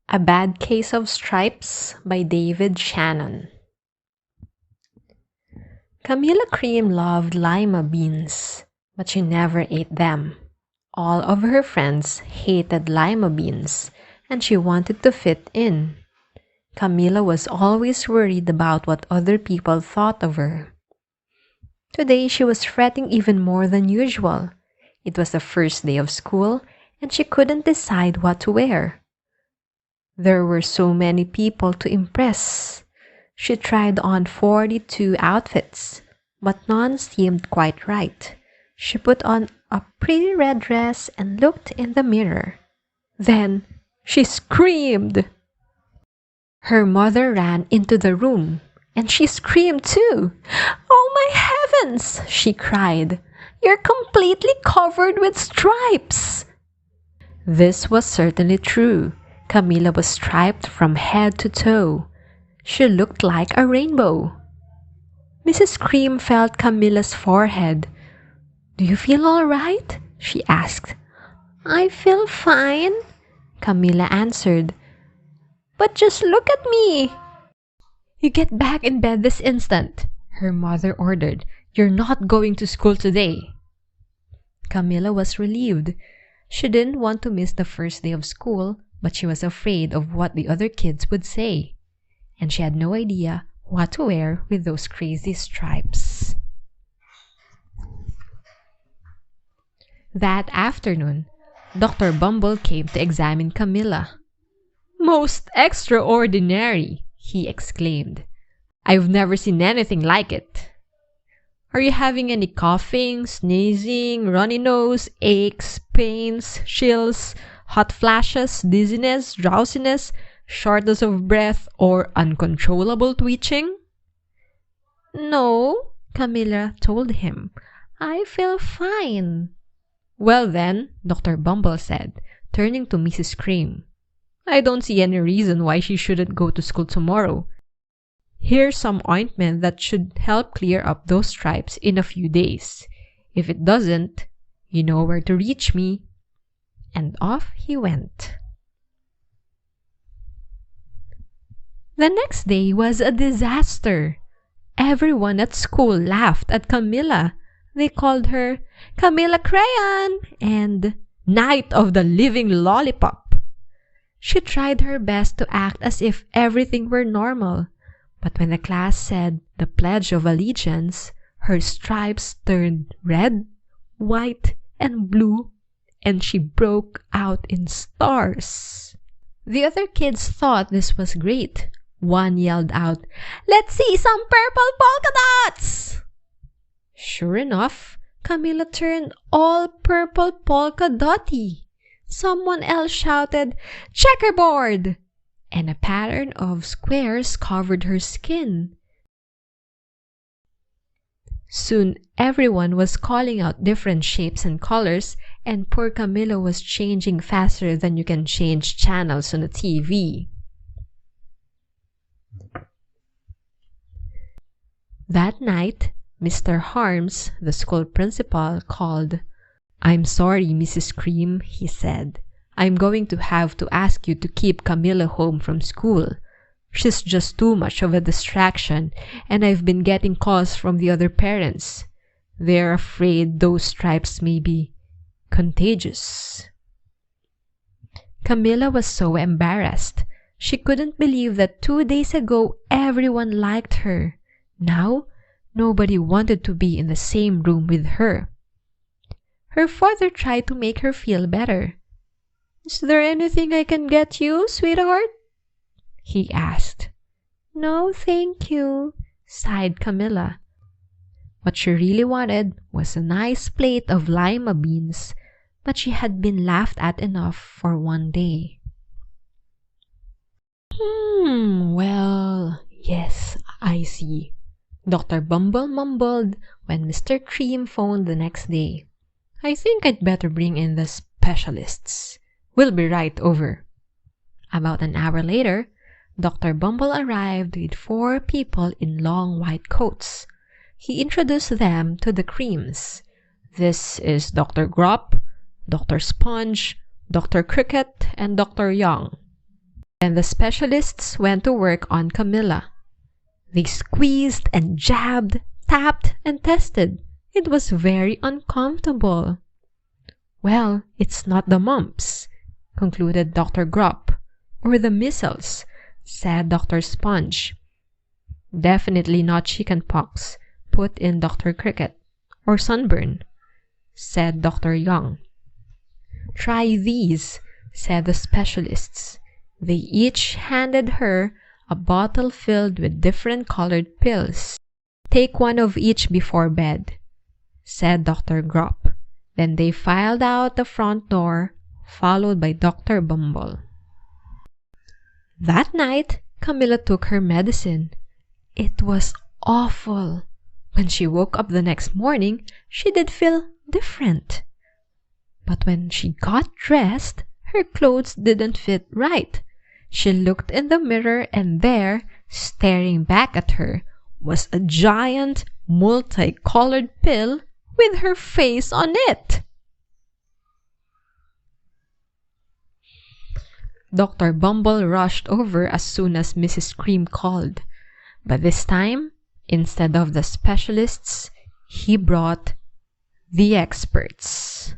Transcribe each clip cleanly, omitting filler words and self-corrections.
A Bad Case of Stripes by David Shannon. Camilla Cream loved lima beans, but she never ate them. All of her friends hated lima beans, and she wanted to fit in. Camilla was always worried about what other people thought of her. Today she was fretting even more than usual. It was the first day of school, and she couldn't decide what to wear. There were so many people to impress. She tried on 42 outfits, but none seemed quite right. She put on a pretty red dress and looked in the mirror. Then she screamed. Her mother ran into the room, and she screamed too. "Oh my heavens!" she cried. "You're completely covered with stripes!" This was certainly true. Camilla was striped from head to toe. She looked like a rainbow. Mrs. Cream felt Camilla's forehead. "Do you feel all right?" she asked. "I feel fine," Camilla answered. "But just look at me." "You get back in bed this instant," her mother ordered. "You're not going to school today." Camilla was relieved. She didn't want to miss the first day of school, but she was afraid of what the other kids would say, and she had no idea what to wear with those crazy stripes. That afternoon, Dr. Bumble came to examine Camilla. "Most extraordinary!" he exclaimed. "I've never seen anything like it. Are you having any coughing, sneezing, runny nose, aches, pains, chills, hot flashes, dizziness, drowsiness, shortness of breath, or uncontrollable twitching?" "No," Camilla told him. "I feel fine." "Well then," Dr. Bumble said, turning to Mrs. Cream, "I don't see any reason why she shouldn't go to school tomorrow. Here's some ointment that should help clear up those stripes in a few days. If it doesn't, you know where to reach me." And off he went. The next day was a disaster. Everyone at school laughed at Camilla. They called her Camilla Crayon and Night of the Living Lollipop. She tried her best to act as if everything were normal, but when the class said the Pledge of Allegiance, her stripes turned red, white, and blue, and she broke out in stars. The other kids thought this was great. One yelled out, "Let's see some purple polka dots!" Sure enough, Camilla turned all purple polka dotty. Someone else shouted, "Checkerboard!" and a pattern of squares covered her skin. Soon everyone was calling out different shapes and colors, and poor Camilla was changing faster than you can change channels on a TV. That night, Mr. Harms, the school principal, called. "I'm sorry, Mrs. Cream," he said. "I'm going to have to ask you to keep Camilla home from school. She's just too much of a distraction, and I've been getting calls from the other parents. They're afraid those stripes may be contagious." Camilla was so embarrassed. She couldn't believe that 2 days ago everyone liked her. Now, nobody wanted to be in the same room with her. Her father tried to make her feel better. "Is there anything I can get you, sweetheart?" he asked. "No, thank you," sighed Camilla. What she really wanted was a nice plate of lima beans, but she had been laughed at enough for one day. Well, yes, I see," Dr. Bumble mumbled when Mr. Cream phoned the next day. "I think I'd better bring in the specialists. We'll be right over." About an hour later, Dr. Bumble arrived with 4 people in long white coats. He introduced them to the Creams. "This is Dr. Grop, Dr. Sponge, Dr. Cricket, and Dr. Young." Then the specialists went to work on Camilla. They squeezed and jabbed, tapped and tested. It was very uncomfortable. "Well, it's not the mumps," concluded Dr. Grupp. "Or the measles," said Dr. Sponge. "Definitely not chicken pox," put in Dr. Cricket. "Or sunburn," said Dr. Young. "Try these," said the specialists. They each handed her a bottle filled with different colored pills. "Take one of each before bed," said Dr. Grupp. Then they filed out the front door, followed by Dr. Bumble. That night, Camilla took her medicine. It was awful. When she woke up the next morning, she did feel different. But when she got dressed, her clothes didn't fit right. She looked in the mirror, and there, staring back at her, was a giant, multicolored pill with her face on it. Dr. Bumble rushed over as soon as Mrs. Cream called. But this time, instead of the specialists, he brought the experts.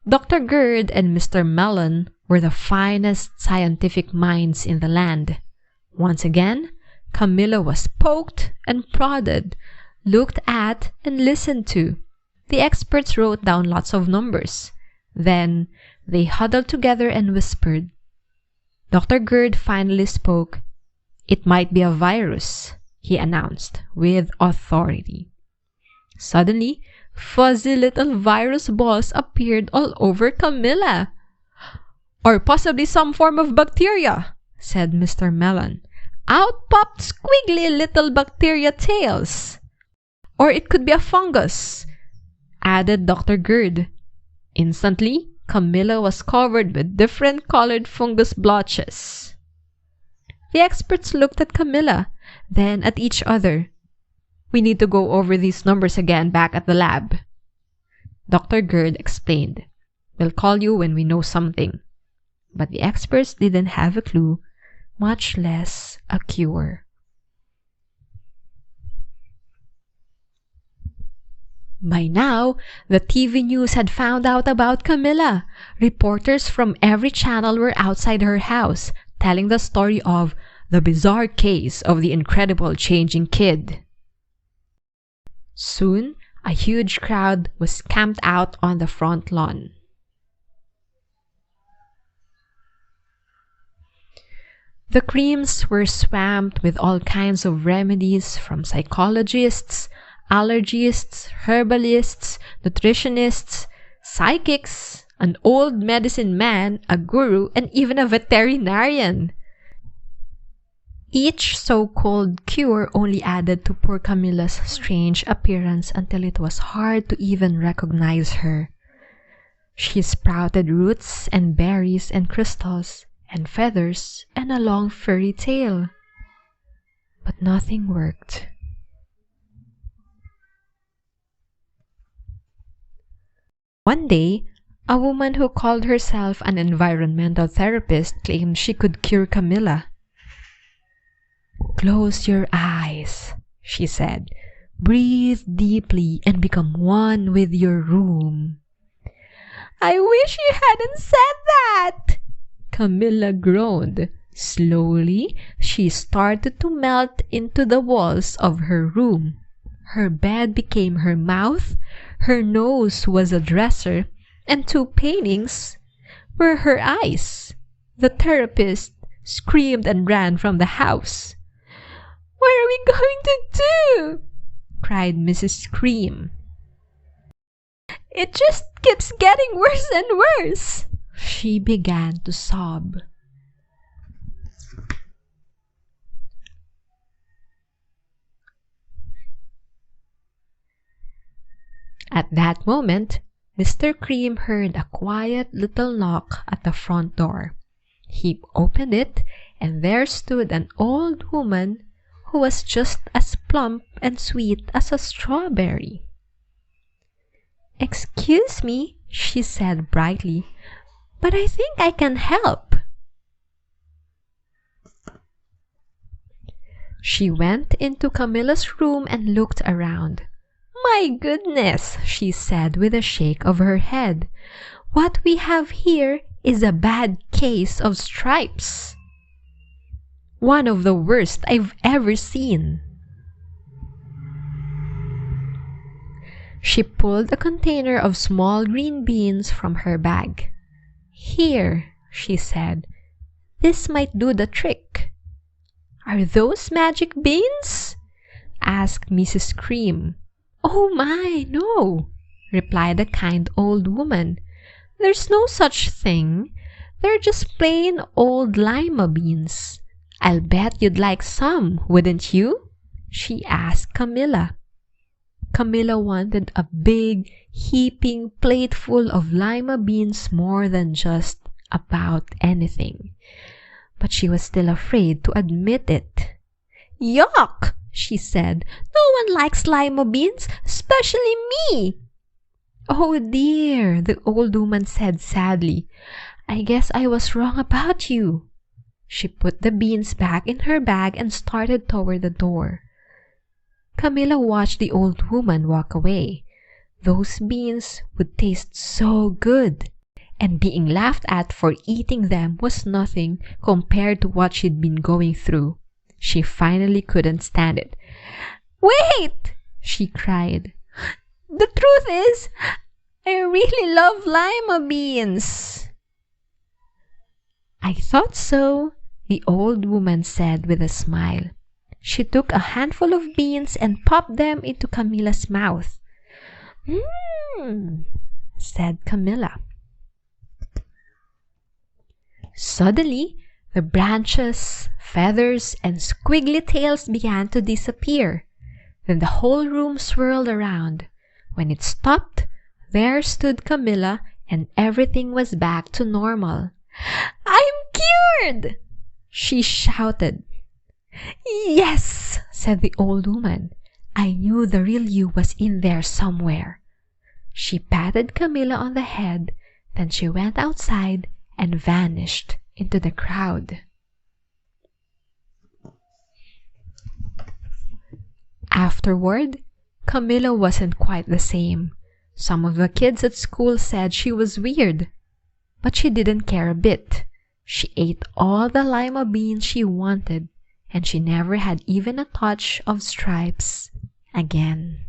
Dr. Gerd and Mr. Mellon were the finest scientific minds in the land. Once again, Camilla was poked and prodded, looked at and listened to. The experts wrote down lots of numbers. Then they huddled together and whispered. Dr. Gerd finally spoke. "It might be a virus," he announced with authority. Suddenly, fuzzy little virus balls appeared all over Camilla. "Or possibly some form of bacteria," said Mr. Mellon. "Out popped squiggly little bacteria tails." "Or it could be a fungus," added Dr. Gerd. Instantly, Camilla was covered with different colored fungus blotches. The experts looked at Camilla, then at each other. "We need to go over these numbers again back at the lab," Dr. Gerd explained. "We'll call you when we know something." But the experts didn't have a clue, much less a cure. By now, the TV news had found out about Camilla. Reporters from every channel were outside her house, telling the story of the bizarre case of the incredible changing kid. Soon, a huge crowd was camped out on the front lawn. The Creams were swamped with all kinds of remedies from psychologists, allergists, herbalists, nutritionists, psychics, an old medicine man, a guru, and even a veterinarian. Each so-called cure only added to poor Camilla's strange appearance until it was hard to even recognize her. She sprouted roots and berries and crystals and feathers and a long furry tail. But nothing worked. One day, a woman who called herself an environmental therapist claimed she could cure Camilla. "Close your eyes," she said. "Breathe deeply and become one with your room." "I wish you hadn't said that," Camilla groaned. Slowly, she started to melt into the walls of her room. Her bed became her mouth, her nose was a dresser, and two paintings were her eyes. The therapist screamed and ran from the house. "What are we going to do?" cried Mrs. Cream. "It just keeps getting worse and worse." She began to sob. At that moment, Mr. Cream heard a quiet little knock at the front door. He opened it, and there stood an old woman who was just as plump and sweet as a strawberry. "Excuse me," she said brightly, "but I think I can help." She went into Camilla's room and looked around. "My goodness," she said with a shake of her head. "What we have here is a bad case of stripes. One of the worst I've ever seen." She pulled a container of small green beans from her bag. "Here," she said. "This might do the trick." "Are those magic beans?" asked Mrs. Cream. "Oh my, no," replied the kind old woman. "There's no such thing. They're just plain old lima beans. I'll bet you'd like some, wouldn't you?" she asked Camilla. Camilla wanted a big, heaping plateful of lima beans more than just about anything, but she was still afraid to admit it. "Yuck!" she said. "No one likes lima beans, especially me." "Oh dear," the old woman said sadly. "I guess I was wrong about you." She put the beans back in her bag and started toward the door. Camilla watched the old woman walk away. Those beans would taste so good, and being laughed at for eating them was nothing compared to what she'd been going through. She finally couldn't stand it. "Wait!" she cried. "The truth is, I really love lima beans." "I thought so," the old woman said with a smile. She took a handful of beans and popped them into Camilla's mouth. "Mmm," said Camilla. Suddenly, the branches, feathers, and squiggly tails began to disappear. Then the whole room swirled around. When it stopped, there stood Camilla, and everything was back to normal. "I'm cured!" she shouted. "Yes," said the old woman. "I knew the real you was in there somewhere." She patted Camilla on the head, then she went outside and vanished into the crowd. Afterward, Camilla wasn't quite the same. Some of the kids at school said she was weird, but she didn't care a bit. She ate all the lima beans she wanted, and she never had even a touch of stripes again.